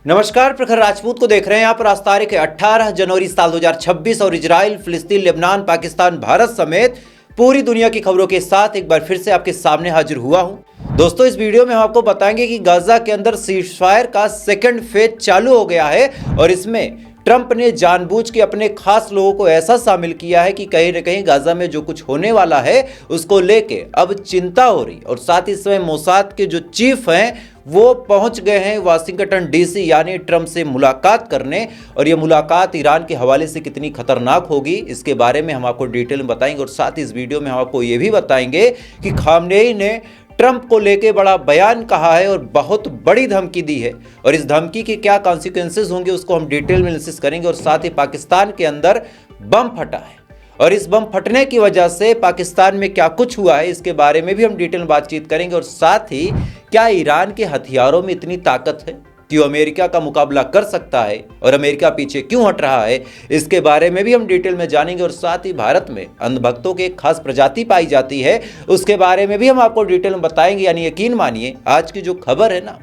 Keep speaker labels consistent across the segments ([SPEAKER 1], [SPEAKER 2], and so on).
[SPEAKER 1] नमस्कार, प्रखर राजपूत को देख रहे हैं आप। आज तारीख है 18 जनवरी साल 2026 और इजराइल, फिलिस्तीन, लेबनान, पाकिस्तान, भारत समेत पूरी दुनिया की खबरों के साथ एक बार फिर से आपके सामने हाजिर हुआ हूं। दोस्तों, इस वीडियो में हम आपको बताएंगे कि गाजा के अंदर सीजफायर का सेकंड फेज चालू हो गया है और इसमें ट्रंप ने जानबूझ के अपने खास लोगों को ऐसा शामिल किया है कि कहीं न कहीं गाजा में जो कुछ होने वाला है उसको लेके अब चिंता हो रही। और साथ ही समय मोसाद के जो चीफ हैं वो पहुंच गए हैं वाशिंगटन डीसी यानी ट्रंप से मुलाकात करने। और ये मुलाकात ईरान के हवाले से कितनी खतरनाक होगी इसके बारे में हम आपको डिटेल में बताएंगे। और साथ ही इस वीडियो में हम आपको ये भी बताएंगे कि खामनेई ने ट्रंप को लेके बड़ा बयान कहा है और बहुत बड़ी धमकी दी है और इस धमकी के क्या कॉन्सिक्वेंसेस होंगे उसको हम डिटेल में एनालिसिस करेंगे। और साथ ही पाकिस्तान के अंदर बम फटा है और इस बम फटने की वजह से पाकिस्तान में क्या कुछ हुआ है इसके बारे में भी हम डिटेल में बातचीत करेंगे। और साथ ही क्या ईरान के हथियारों में इतनी ताकत है कि वो अमेरिका का मुकाबला कर सकता है और अमेरिका पीछे क्यों हट रहा है इसके बारे में भी हम डिटेल में जानेंगे। और साथ ही भारत में अंधभक्तों की एक खास प्रजाति पाई जाती है उसके बारे में भी हम आपको डिटेल में बताएंगे। यानी यकीन मानिए आज की जो खबर है ना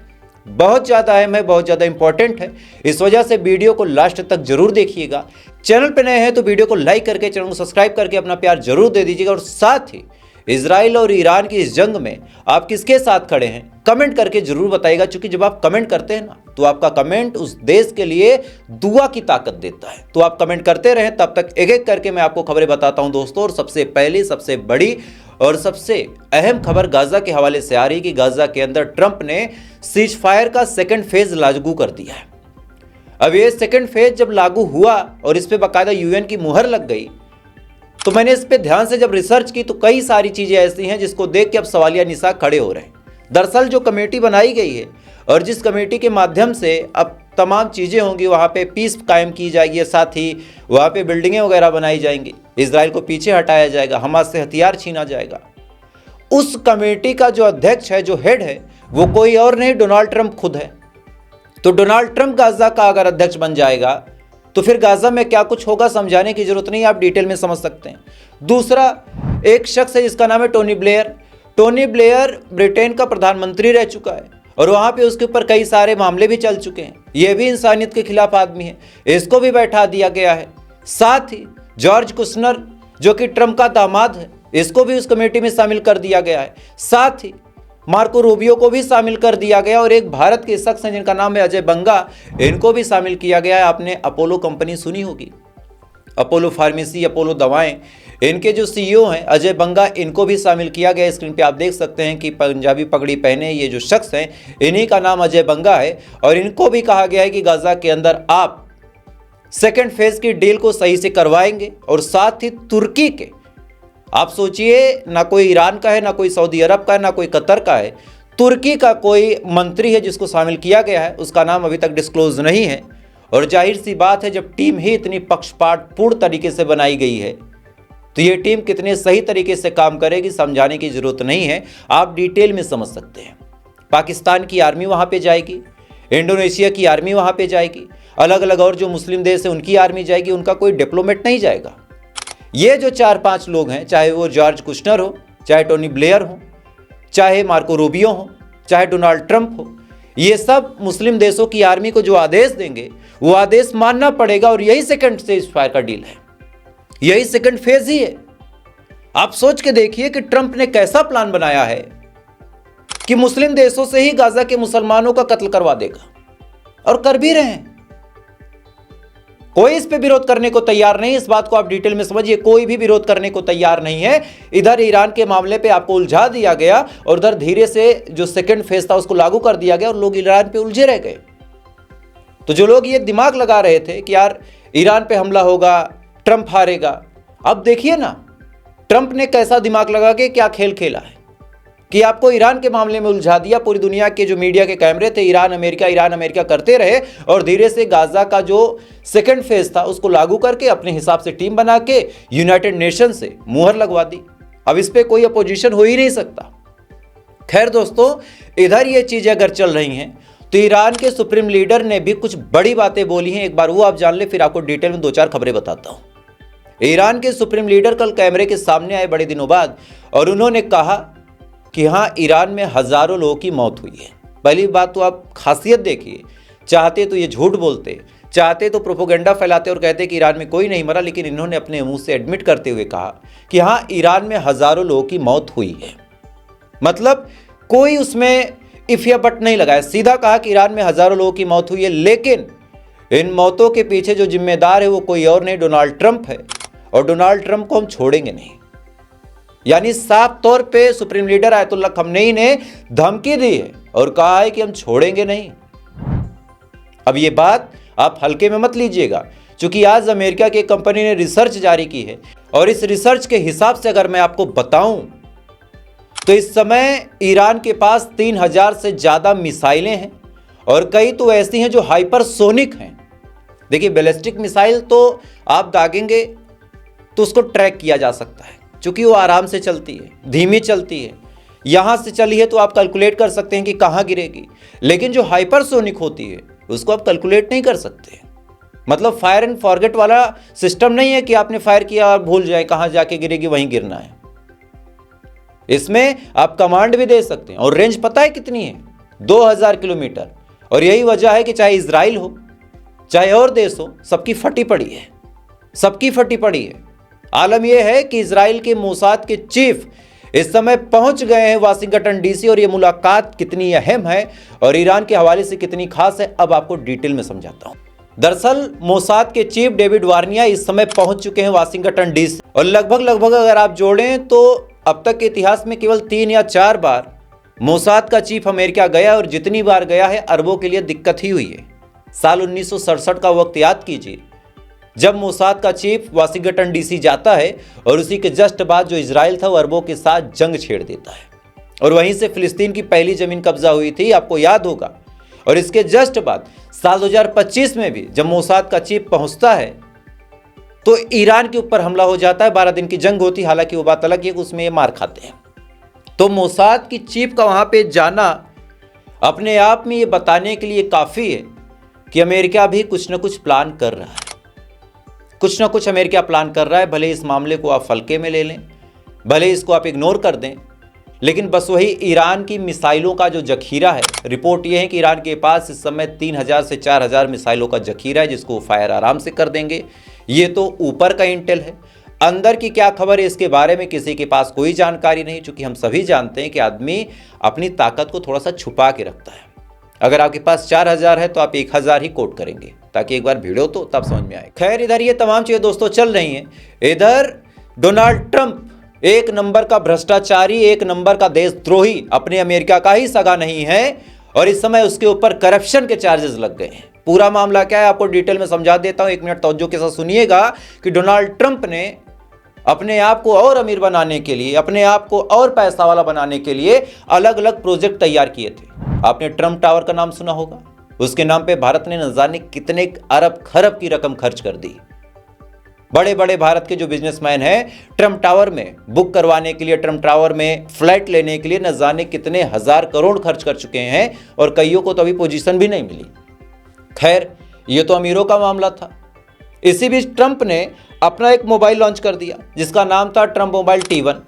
[SPEAKER 1] बहुत ज़्यादा अहम है, बहुत ज़्यादा इंपॉर्टेंट है। इस वजह से वीडियो को लास्ट तक जरूर देखिएगा। चैनल पर नए हैं तो वीडियो को लाइक करके चैनल को सब्सक्राइब करके अपना प्यार जरूर दे दीजिएगा। और साथ ही इजराइल और ईरान की इस जंग में आप किसके साथ खड़े हैं कमेंट करके जरूर बताइएगा, क्योंकि जब आप कमेंट करते हैं ना तो आपका कमेंट उस देश के लिए दुआ की ताकत देता है। तो आप कमेंट करते रहें, तब तक एक एक करके मैं आपको खबरें बताता हूं दोस्तों। और सबसे पहली, सबसे बड़ी और सबसे अहम खबर गाजा के हवाले से आ रही कि गाजा के अंदर ट्रंप ने सीज फायर का सेकंड फेज लागू कर दिया है। अब ये सेकंड फेज जब लागू हुआ और इस पर बाकायदा यूएन की मुहर लग गई तो मैंने इस पे ध्यान से जब रिसर्च की तो कई सारी चीजें ऐसी हैं जिसको देख के अब सवालिया निशान खड़े हो रहे हैं। दरअसल जो कमेटी बनाई गई है और जिस कमेटी के माध्यम से अब तमाम चीजें होंगी, वहां पे पीस कायम की जाएगी, साथ ही वहां पे बिल्डिंगें वगैरह बनाई जाएंगी, इजराइल को पीछे हटाया जाएगा, हमास से हथियार छीना जाएगा। उस कमेटी का जो अध्यक्ष है, जो हेड है, वो कोई और नहीं डोनाल्ड ट्रंप खुद है। तो डोनाल्ड ट्रंप गाजा का अगर अध्यक्ष बन जाएगा तो फिर गाजा में क्या कुछ होगा समझाने की जरूरत नहीं, आप डिटेल में समझ सकते हैं। दूसरा एक शख्स है जिसका नाम है Tony Blair. Tony Blair Britain का प्रधानमंत्री रह चुका है और वहां पे उसके ऊपर कई सारे मामले भी चल चुके हैं। यह भी इंसानियत के खिलाफ आदमी है, इसको भी बैठा दिया गया है। साथ ही जॉर्ज कुशनर जो कि ट्रंप का दामाद है, इसको भी उस कमेटी में शामिल कर दिया गया है। साथ ही मार्को रूबियो को भी शामिल कर दिया गया और एक भारत के शख्स हैं जिनका नाम है अजय बंगा, इनको भी शामिल किया गया है। आपने अपोलो कंपनी सुनी होगी, अपोलो फार्मेसी, अपोलो दवाएं, इनके जो सीईओ हैं अजय बंगा, इनको भी शामिल किया गया। स्क्रीन पे आप देख सकते हैं कि पंजाबी पगड़ी पहने ये जो शख्स हैं इन्हीं का नाम अजय बंगा है। और इनको भी कहा गया है कि गाजा के अंदर आप सेकेंड फेज की डील को सही से करवाएंगे। और साथ ही तुर्की के, आप सोचिए, ना कोई ईरान का है, ना कोई सऊदी अरब का है, ना कोई कतर का है, तुर्की का कोई मंत्री है जिसको शामिल किया गया है, उसका नाम अभी तक डिस्क्लोज नहीं है। और जाहिर सी बात है जब टीम ही इतनी पक्षपातपूर्ण तरीके से बनाई गई है तो ये टीम कितने सही तरीके से काम करेगी समझाने की जरूरत नहीं है, आप डिटेल में समझ सकते हैं। पाकिस्तान की आर्मी वहां पे जाएगी, इंडोनेशिया की आर्मी वहां पे जाएगी, अलग अलग और जो मुस्लिम देश है उनकी आर्मी जाएगी, उनका कोई डिप्लोमेट नहीं जाएगा। ये जो 4-5 लोग हैं, चाहे वो जॉर्ज कुशनर हो, चाहे टोनी ब्लेयर हो, चाहे मार्को रूबियो हो, चाहे डोनाल्ड ट्रंप हो, ये सब मुस्लिम देशों की आर्मी को जो आदेश देंगे वो आदेश मानना पड़ेगा। और यही सेकंड सीज फायर का डील है, यही सेकंड फेज ही है। आप सोच के देखिए कि ट्रंप ने कैसा प्लान बनाया है कि मुस्लिम देशों से ही गाजा के मुसलमानों का कत्ल करवा देगा, और कर भी रहे हैं। कोई इस पे विरोध करने को तैयार नहीं, इस बात को आप डिटेल में समझिए, कोई भी विरोध करने को तैयार नहीं है। इधर ईरान के मामले पे आपको उलझा दिया गया और उधर धीरे से जो सेकंड फेज था उसको लागू कर दिया गया और लोग ईरान पे उलझे रह गए। तो जो लोग ये दिमाग लगा रहे थे कि यार ईरान पे हमला होगा, ट्रंप हारेगा, अब देखिए ना ट्रंप ने कैसा दिमाग लगा के क्या खेल खेला है कि आपको ईरान के मामले में उलझा दिया। पूरी दुनिया के जो मीडिया के कैमरे थे ईरान अमेरिका करते रहे और धीरे से गाजा का जो सेकंड फेज था उसको लागू करके अपने हिसाब से टीम बना के यूनाइटेड नेशन से मुहर लगवा दी। अब इस पे कोई अपोजिशन हो ही नहीं सकता। खैर दोस्तों, इधर ये चीजें अगर चल रही हैं तो ईरान के सुप्रीम लीडर ने भी कुछ बड़ी बातें बोली हैं। एक बार वो आप जान ले, फिर आपको डिटेल में 2-4 खबरें बताता हूं। ईरान के सुप्रीम लीडर कल कैमरे के सामने आए बड़े दिनों बाद और उन्होंने कहा कि हाँ, ईरान में हजारों लोगों की मौत हुई है। पहली बात तो आप खासियत देखिए, चाहते तो ये झूठ बोलते, चाहते तो प्रोपोगेंडा फैलाते और कहते कि ईरान में कोई नहीं मरा, लेकिन इन्होंने अपने मुंह से एडमिट करते हुए कहा कि हाँ, ईरान में हजारों लोगों की मौत हुई है। मतलब कोई उसमें इफ या बट नहीं लगाया, सीधा कहा कि ईरान में हजारों लोगों की मौत हुई है, लेकिन इन मौतों के पीछे जो जिम्मेदार है वो कोई और नहीं, डोनाल्ड ट्रंप है, और डोनाल्ड ट्रंप को हम छोड़ेंगे नहीं। यानी साफ तौर पे सुप्रीम लीडर आयतुल्लाह खamenei ने धमकी दी है और कहा है कि हम छोड़ेंगे नहीं। अब ये बात आप हल्के में मत लीजिएगा, क्योंकि आज अमेरिका की एक कंपनी ने रिसर्च जारी की है, और इस रिसर्च के हिसाब से अगर मैं आपको बताऊं तो इस समय ईरान के पास 3000 से ज्यादा मिसाइलें हैं, और कई तो ऐसी हैं जो हाइपरसोनिक हैं। देखिए, बैलिस्टिक मिसाइल तो आप दागेंगे तो उसको ट्रैक किया जा सकता है, क्योंकि वो आराम से चलती है, धीमी चलती है। यहां से चली है तो आप कैलकुलेट कर सकते हैं कि कहां गिरेगी, लेकिन जो हाइपरसोनिक होती है उसको आप कैलकुलेट नहीं कर सकते। मतलब फायर एंड फॉरगेट वाला सिस्टम नहीं है कि आपने फायर किया और भूल जाए कहां जाके गिरेगी, वहीं गिरना है। इसमें आप कमांड भी दे सकते हैं, और रेंज पता है कितनी है? 2000 किलोमीटर। और यही वजह है कि चाहे इजराइल हो चाहे और देश हो, सबकी फटी पड़ी है, सबकी फटी पड़ी है। आलम यह है कि इजराइल के मोसाद के चीफ इस समय पहुंच गए हैं वाशिंगटन डीसी, और यह मुलाकात कितनी अहम है और ईरान के हवाले से कितनी खास है, अब आपको डिटेल में समझाता हूं। दरअसल मोसाद के चीफ डेविड वार्निया इस समय पहुंच चुके हैं वाशिंगटन डीसी, और लगभग अगर आप जोड़ें तो अब तक के इतिहास में केवल 3 या 4 बार मोसाद का चीफ अमेरिका गया, और जितनी बार गया है अरबों के लिए दिक्कत ही हुई है। साल 1967 का वक्त याद कीजिए, जब मोसाद का चीफ वाशिंगटन डीसी जाता है, और उसी के जस्ट बाद जो इजराइल था वो अरबों के साथ जंग छेड़ देता है, और वहीं से फिलिस्तीन की पहली जमीन कब्जा हुई थी, आपको याद होगा। और इसके जस्ट बाद साल 2025 में भी जब मोसाद का चीफ पहुंचता है तो ईरान के ऊपर हमला हो जाता है। 12 दिन की जंग होती, हालांकि वो बात अलग है कि उसमें ये मार खाते हैं। तो मोसाद की चीफ का वहां पे जाना अपने आप में ये बताने के लिए काफी है कि अमेरिका भी कुछ ना कुछ प्लान कर रहा है, कुछ ना कुछ अमेरिका प्लान कर रहा है। भले इस मामले को आप हल्के में ले लें, भले इसको आप इग्नोर कर दें, लेकिन बस वही ईरान की मिसाइलों का जो जखीरा है, रिपोर्ट यह है कि ईरान के पास इस समय 3000 से 4000 मिसाइलों का जखीरा है, जिसको फायर आराम से कर देंगे। ये तो ऊपर का इंटेल है। अंदर की क्या खबर है इसके बारे में किसी के पास कोई जानकारी नहीं, क्योंकि हम सभी जानते हैं कि आदमी अपनी ताकत को थोड़ा सा छुपा के रखता है। अगर आपके पास 4000 है तो आप 1000 ही कोट करेंगे, ताकि एक बार भिड़ो तो तब समझ में आए। खैर, इधर ये तमाम चीजें दोस्तों चल रही हैं। इधर डोनाल्ड ट्रंप एक नंबर का भ्रष्टाचारी, एक नंबर का देशद्रोही, अपने अमेरिका का ही सगा नहीं है, और इस समय उसके ऊपर करप्शन के चार्जेस लग गए हैं। पूरा मामला क्या है आपको डिटेल में समझा देता हूं, 1 मिनट तवज्जो के साथ सुनिएगा कि डोनाल्ड ट्रंप ने अपने आप को और अमीर बनाने के लिए, अपने आप को और पैसा वाला बनाने के लिए अलग अलग प्रोजेक्ट तैयार किए थे। आपने ट्रंप टावर का नाम सुना होगा, उसके नाम पे भारत ने न जाने कितने अरब खरब की रकम खर्च कर दी। बड़े बड़े भारत के जो बिजनेसमैन हैं, ट्रंप टावर में बुक करवाने के लिए, ट्रंप टावर में फ्लैट लेने के लिए न जाने कितने हजार करोड़ खर्च कर चुके हैं, और कईयों को तो अभी पोजीशन भी नहीं मिली। खैर, ये तो अमीरों का मामला था। इसी बीच ट्रंप ने अपना एक मोबाइल लॉन्च कर दिया, जिसका नाम था ट्रंप मोबाइल T1।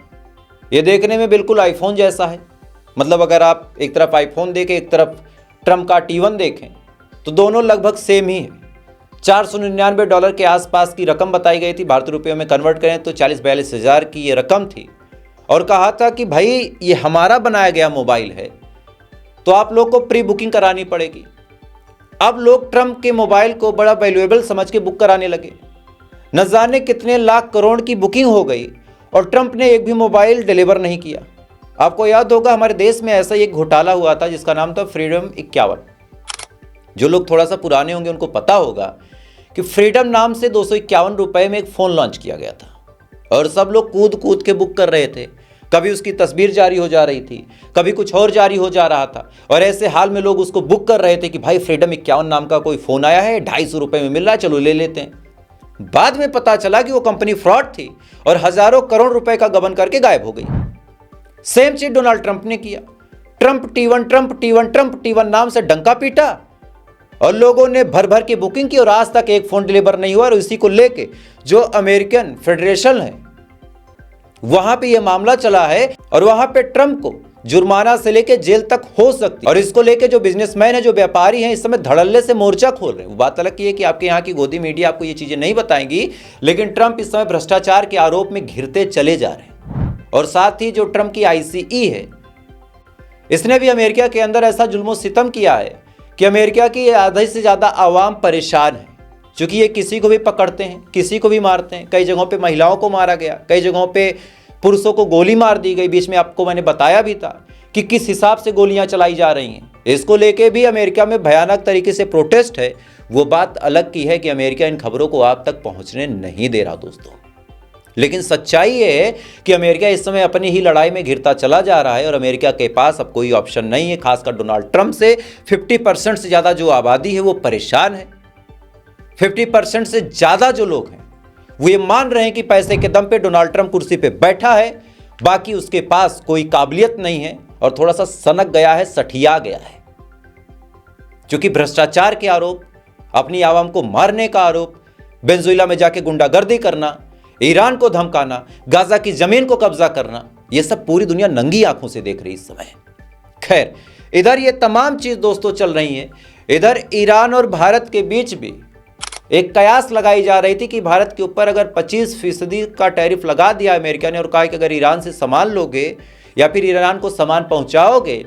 [SPEAKER 1] ये देखने में बिल्कुल आईफोन जैसा है। मतलब अगर आप एक तरफ आईफोन देखें, एक तरफ ट्रंप का T1 देखें, तो दोनों लगभग सेम ही है। $499 के आसपास की रकम बताई गई थी। भारतीय रुपयों में कन्वर्ट करें तो 40-42 हज़ार की ये रकम थी, और कहा था कि भाई ये हमारा बनाया गया मोबाइल है, तो आप लोग को प्री बुकिंग करानी पड़ेगी। अब लोग ट्रंप के मोबाइल को बड़ा वैल्यूएबल समझ के बुक कराने लगे। न जाने कितने लाख करोड़ की बुकिंग हो गई, और ट्रंप ने एक भी मोबाइल डिलीवर नहीं किया। आपको याद होगा हमारे देश में ऐसा एक घोटाला हुआ था जिसका नाम था फ्रीडम 51। जो लोग थोड़ा सा पुराने होंगे उनको पता होगा कि फ्रीडम नाम से 251 रुपए में एक फ़ोन लॉन्च किया गया था, और सब लोग कूद कूद के बुक कर रहे थे। कभी उसकी तस्वीर जारी हो जा रही थी, कभी कुछ और जारी हो जा रहा था, और ऐसे हाल में लोग उसको बुक कर रहे थे कि भाई फ्रीडम 51 नाम का कोई फ़ोन आया है, 250 रुपये में मिल रहा है, चलो ले लेते हैं। बाद में पता चला कि वो कंपनी फ्रॉड थी और हजारों करोड़ रुपए का गबन करके गायब हो गई। सेम चीज डोनाल्ड ट्रंप ने किया। ट्रंप T1 नाम से डंका पीटा, और लोगों ने भर भर के बुकिंग की, और आज तक एक फ़ोन डिलीवर नहीं हुआ। और इसी को लेके जो अमेरिकन फेडरेशन है वहां पे ये मामला चला है, और वहां पे ट्रंप को जुर्माना से लेके जेल तक हो सकती है। और इसको लेके जो बिजनेसमैन है, जो व्यापारी हैं, इस समय धड़ल्ले से मोर्चा खोल रहे हैं। वो बात अलग की है कि आपके यहाँ की गोदी मीडिया आपको ये चीजें नहीं बताएंगी, लेकिन ट्रंप इस समय भ्रष्टाचार के आरोप में घिरते चले जा रहे हैं। और साथ ही जो ट्रंप की ICE है, इसने भी अमेरिका के अंदर ऐसा जुल्म सितम किया है कि अमेरिका की आधे से ज्यादा आवाम परेशान है। क्योंकि ये किसी को भी पकड़ते हैं, किसी को भी मारते हैं। कई जगहों पे महिलाओं को मारा गया, कई जगहों पे पुरुषों को गोली मार दी गई। बीच में आपको मैंने बताया भी था कि किस हिसाब से गोलियां चलाई जा रही हैं। इसको लेके भी अमेरिका में भयानक तरीके से प्रोटेस्ट है। वो बात अलग की है कि अमेरिका इन खबरों को आप तक पहुंचने नहीं दे रहा दोस्तों। लेकिन सच्चाई ये है कि अमेरिका इस समय अपनी ही लड़ाई में घिरता चला जा रहा है और अमेरिका के पास अब कोई ऑप्शन नहीं है। खासकर डोनाल्ड ट्रंप से 50% से ज़्यादा जो आबादी है वो परेशान है। 50% से ज़्यादा जो लोग हैं वो ये मान रहे हैं कि पैसे के दम पे डोनाल्ड ट्रंप कुर्सी पे बैठा है, बाकी उसके पास कोई काबिलियत नहीं है और थोड़ा सा सनक गया है, सठिया गया है। क्योंकि भ्रष्टाचार के आरोप, अपनी आवाम को मारने का आरोप, वेनेजुएला में जाके गुंडागर्दी करना, ईरान को धमकाना, गाजा की जमीन को कब्जा करना, यह सब पूरी दुनिया नंगी आंखों से देख रही इस समय। खैर, इधर ये तमाम चीज दोस्तों चल रही है। इधर ईरान और भारत के बीच भी एक कयास लगाई जा रही थी कि भारत के ऊपर अगर 25% का टैरिफ लगा दिया अमेरिका ने और कहा कि अगर ईरान से सामान लोगे या फिर ईरान को सामान पहुंचाओगे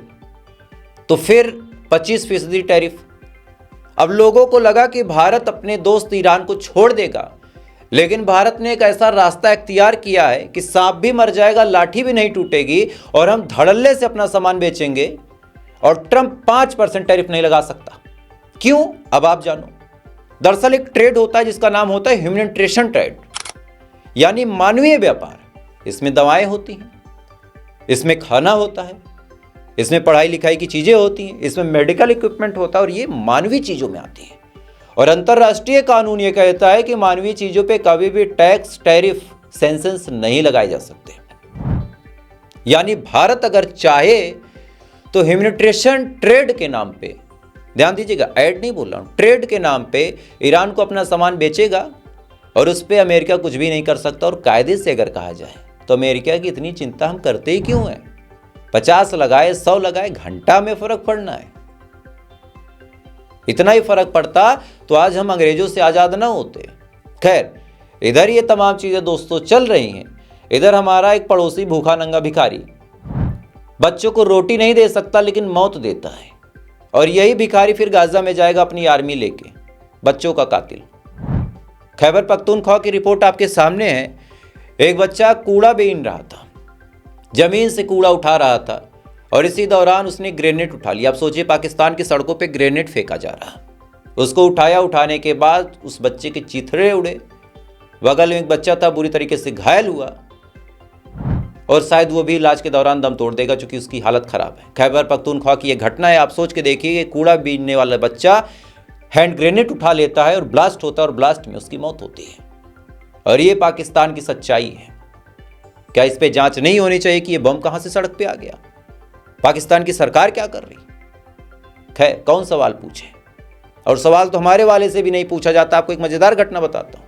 [SPEAKER 1] तो फिर 25% टैरिफ। अब लोगों को लगा कि भारत अपने दोस्त ईरान को छोड़ देगा, लेकिन भारत ने एक ऐसा रास्ता इख्तियार किया है कि सांप भी मर जाएगा, लाठी भी नहीं टूटेगी और हम धड़ल्ले से अपना सामान बेचेंगे और ट्रंप 5% टैरिफ नहीं लगा सकता। क्यों? अब आप जानो। दरअसल एक ट्रेड होता है जिसका नाम होता है ह्यूमैनिटेरियन ट्रेड, यानी मानवीय व्यापार। इसमें दवाएं होती हैं, इसमें खाना होता है, इसमें पढ़ाई लिखाई की चीजें होती हैं, इसमें मेडिकल इक्विपमेंट होता है और ये मानवीय चीजों में आती है। और अंतर्राष्ट्रीय कानून ये कहता है कि मानवीय चीजों पे कभी भी टैक्स, टैरिफ, सेंसस नहीं लगाए जा सकते। यानी भारत अगर चाहे तो ह्यूमैनिटेरियन ट्रेड के नाम पे, ध्यान दीजिएगा, ऐड नहीं बोल रहा हूं, ट्रेड के नाम पे ईरान को अपना सामान बेचेगा और उस पर अमेरिका कुछ भी नहीं कर सकता। और कायदे से अगर कहा जाए तो अमेरिका की इतनी चिंता हम करते ही क्यों हैं? 50 लगाए, 100 लगाए, घंटा में फर्क पड़ना है। इतना ही फर्क पड़ता तो आज हम अंग्रेजों से आजाद ना होते। खैर, इधर ये तमाम चीजें दोस्तों चल रही हैं। इधर हमारा एक पड़ोसी भूखा नंगा भिखारी बच्चों को रोटी नहीं दे सकता लेकिन मौत देता है, और यही भिखारी फिर गाजा में जाएगा अपनी आर्मी लेके, बच्चों का कातिल। खैबर पख्तूनख्वा की रिपोर्ट आपके सामने है। एक बच्चा कूड़ा बीन रहा था, जमीन से कूड़ा उठा रहा था और इसी दौरान उसने ग्रेनेड उठा लिया। आप सोचिए, पाकिस्तान की सड़कों पे ग्रेनेड फेंका जा रहा। उसको उठाया, उठाने के बाद उस बच्चे के चीथड़े उड़े। बगल में एक बच्चा था, बुरी तरीके से घायल हुआ और शायद वो भी इलाज के दौरान दम तोड़ देगा क्योंकि उसकी हालत खराब है। खैबर पख्तूनख्वा की ये घटना है। आप सोच के देखिए, कूड़ा बीनने वाला बच्चा हैंड ग्रेनेड उठा लेता है और ब्लास्ट होता है और ब्लास्ट में उसकी मौत होती है। और ये पाकिस्तान की सच्चाई है। क्या इस पे जांच नहीं होनी चाहिए कि ये बम कहां से सड़क पे आ गया? पाकिस्तान की सरकार क्या कर रही? खैर, कौन सवाल पूछे, और सवाल तो हमारे वाले से भी नहीं पूछा जाता। आपको एक मजेदार घटना बताता हूं।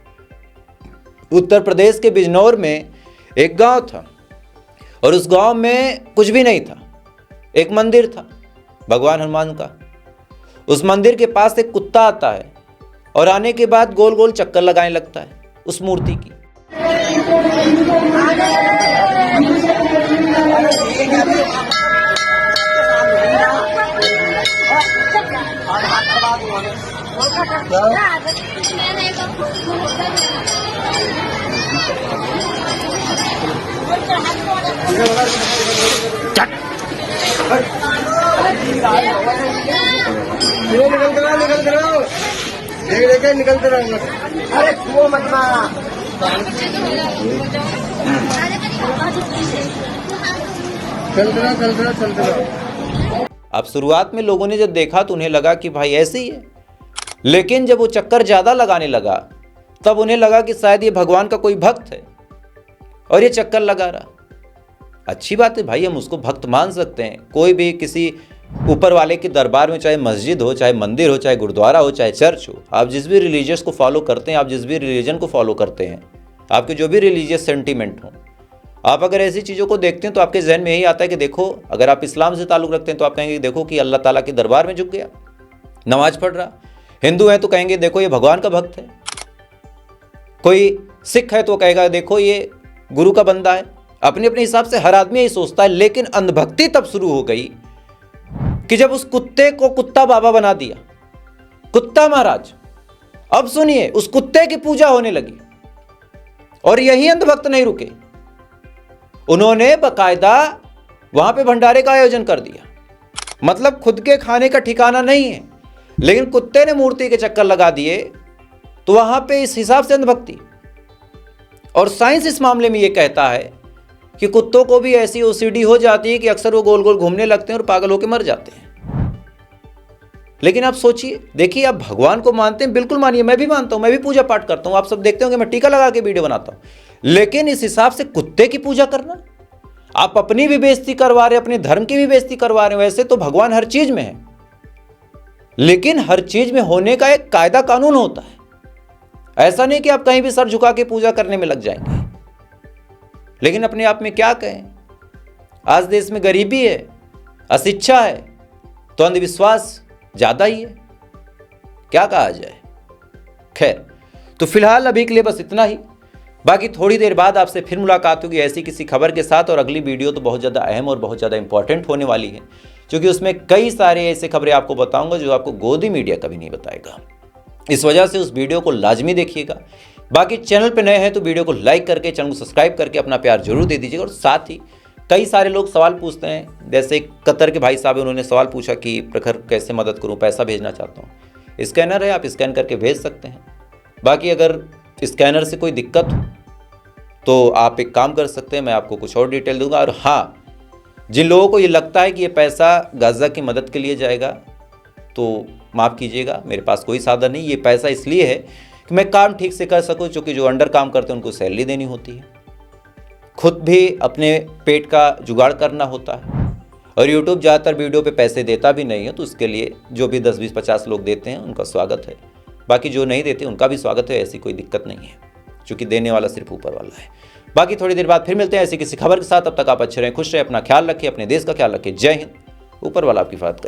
[SPEAKER 1] उत्तर प्रदेश के बिजनौर में एक गांव था और उस गांव में कुछ भी नहीं था। एक मंदिर था भगवान हनुमान का। उस मंदिर के पास एक कुत्ता आता है और आने के बाद गोल गोल चक्कर लगाने लगता है उस मूर्ति की।
[SPEAKER 2] निकलते रहो। अरे वो मत मार। चलते रहो।
[SPEAKER 1] अब शुरुआत में लोगों ने जब देखा तो उन्हें लगा कि भाई ऐसे ही है, लेकिन जब वो चक्कर ज्यादा लगाने लगा तब उन्हें लगा कि शायद ये भगवान का कोई भक्त है और ये चक्कर लगा रहा। अच्छी बात है भाई, हम उसको भक्त मान सकते हैं। कोई भी किसी ऊपर वाले के दरबार में, चाहे मस्जिद हो, चाहे मंदिर हो, चाहे गुरुद्वारा हो, चाहे चर्च हो, आप जिस भी रिलीजियस को फॉलो करते हैं, आप जिस भी रिलीजन को फॉलो करते हैं, आपके जो भी रिलीजियस सेंटीमेंट हो, आप अगर ऐसी चीज़ों को देखते हैं तो आपके जहन में यही आता है कि देखो, अगर आप इस्लाम से ताल्लुक़ रखते हैं तो आप कहेंगे देखो कि अल्लाह ताला के दरबार में झुक गया, नमाज पढ़ रहा। हिंदू हैं तो कहेंगे देखो ये भगवान का भक्त है। कोई सिख है तो कहेगा देखो ये गुरु का बंदा है। अपने अपने हिसाब से हर आदमी यही सोचता है। लेकिन अंधभक्ति तब शुरू हो गई कि जब उस कुत्ते को कुत्ता बाबा बना दिया, कुत्ता महाराज। अब सुनिए, उस कुत्ते की पूजा होने लगी और यही अंधभक्त नहीं रुके, उन्होंने बकायदा वहां पे भंडारे का आयोजन कर दिया। मतलब खुद के खाने का ठिकाना नहीं है, लेकिन कुत्ते ने मूर्ति के चक्कर लगा दिए, तो वहां पे इस हिसाब से अंधभक्ति। और साइंस इस मामले में यह कहता है कि कुत्तों को भी ऐसी ओसीडी हो जाती है कि अक्सर वो गोल गोल घूमने लगते हैं और पागल होकर मर जाते हैं। लेकिन आप सोचिए, देखिए, आप भगवान को मानते हैं, बिल्कुल मानिए, मैं भी मानता हूं, मैं भी पूजा पाठ करता हूं, आप सब देखते होंगे मैं टीका लगा के वीडियो बनाता हूं। लेकिन इस हिसाब से कुत्ते की पूजा करना, आप अपनी भी बेइज्जती करवा रहे हैं, अपने धर्म की भी बेइज्जती करवा रहे हैं। वैसे तो भगवान हर चीज में है, लेकिन हर चीज में होने का एक कायदा कानून होता है। ऐसा नहीं कि आप कहीं भी सर झुका के पूजा करने में लग जाएंगे। लेकिन अपने आप में क्या कहें, आज देश में गरीबी है, अशिक्षा है, तो अंधविश्वास ज्यादा ही है, क्या कहा जाए। खैर, तो फिलहाल अभी के लिए बस इतना ही। बाकी थोड़ी देर बाद आपसे फिर मुलाकात होगी ऐसी किसी खबर के साथ। और अगली वीडियो तो बहुत ज़्यादा अहम और बहुत ज़्यादा इंपॉर्टेंट होने वाली है, क्योंकि उसमें कई सारे ऐसे खबरें आपको बताऊंगा जो आपको गोदी मीडिया कभी नहीं बताएगा। इस वजह से उस वीडियो को लाजमी देखिएगा। बाकी चैनल पर नए हैं तो वीडियो को लाइक करके, चैनल को सब्सक्राइब करके अपना प्यार जरूर दे दीजिएगा। और साथ ही कई सारे लोग सवाल पूछते हैं, जैसे कतर के भाई साहब हैं, उन्होंने सवाल पूछा कि प्रखर कैसे मदद करूं, पैसा भेजना चाहता हूं। स्कैनर है, आप स्कैन करके भेज सकते हैं। बाकी अगर स्कैनर से कोई दिक्कत हो तो आप एक काम कर सकते हैं, मैं आपको कुछ और डिटेल दूंगा। और हाँ, जिन लोगों को ये लगता है कि ये पैसा गाज़ा की मदद के लिए जाएगा तो माफ़ कीजिएगा, मेरे पास कोई साधन नहीं। ये पैसा इसलिए है कि मैं काम ठीक से कर सकूं, क्योंकि जो अंडर काम करते हैं उनको सैलरी देनी होती है, खुद भी अपने पेट का जुगाड़ करना होता है। और यूट्यूब ज़्यादातर वीडियो पे पैसे देता भी नहीं है, तो उसके लिए जो भी 10, 20, 50 लोग देते हैं उनका स्वागत है। बाकी जो नहीं देते उनका भी स्वागत है, ऐसी कोई दिक्कत नहीं है, क्योंकि देने वाला सिर्फ ऊपर वाला है। बाकी थोड़ी देर बाद फिर मिलते हैं ऐसी किसी खबर के साथ। तब तक आप अच्छे रहें, खुश रहें, अपना ख्याल रखें, अपने देश का ख्याल रखें। जय हिंद। ऊपर वाला आपकी हिफाजत करे।